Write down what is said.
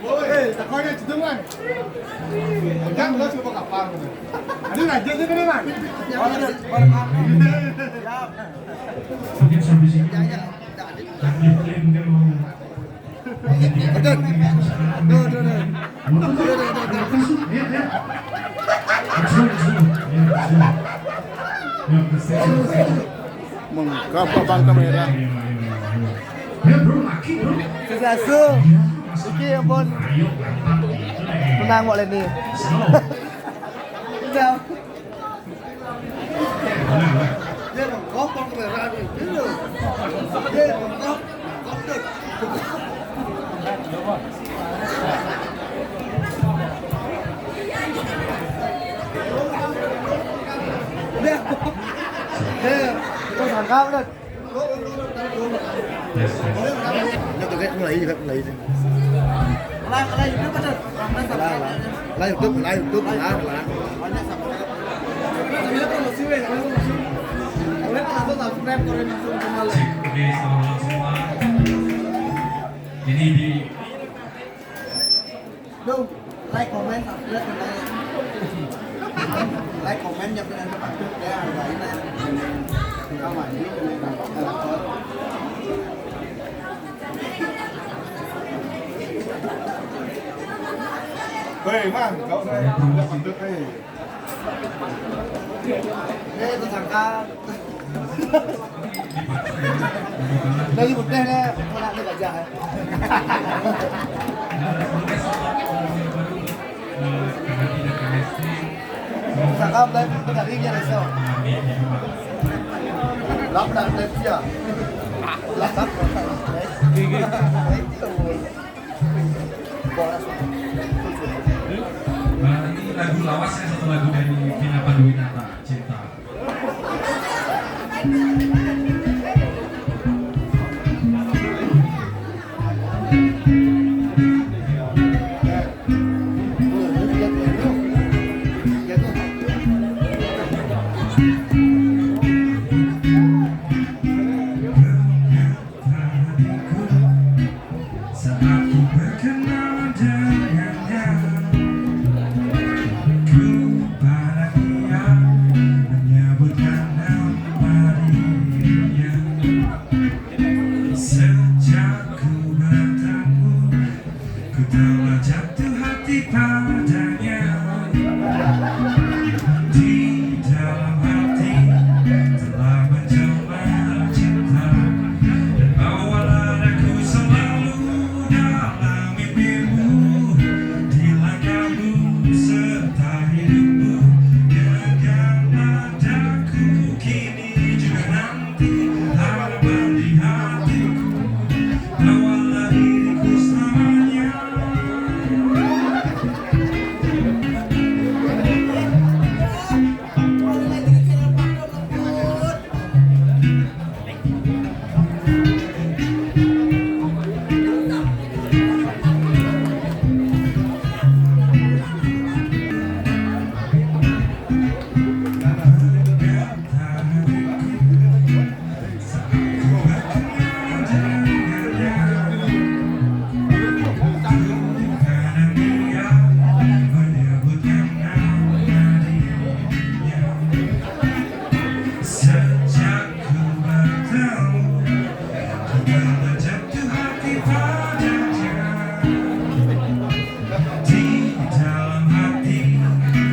Takutnya cetungan. Jangan lo coba kapal. Ada aja sih kan man. Mungkin sampai sini. Tapi klaim dia mau. Mengapa bang kamera? Ya bro, laki bro. Sesasu. Iki ampun. Menang kok Leni. Jauh. Dia bengkok kamera itu. Dia bengkok. Tôi thằng cao lên. Nó tôi ghét không lấy gì hết, không lấy gì. Lấy YouTube bắt được. Lấy YouTube là. Oke, selamat semua. Ini di Đâu, like comment subscribe cái này. Like comment nhập cái này các bạn trước để ăn vậy nè. Các bạn biết cái này là có. Hei man, kau saya tidak pandai hei. Đây tôi thằng ca. Đây một đây nè, con lại đây cả dài. Thằng ca đây, tôi cả đi nhà này sao? Lắp đặt đây chưa? Lắp đặt. ini lagu lawasnya satu lagu dari Vina Panduwinata, Cinta. Saat ku berkenal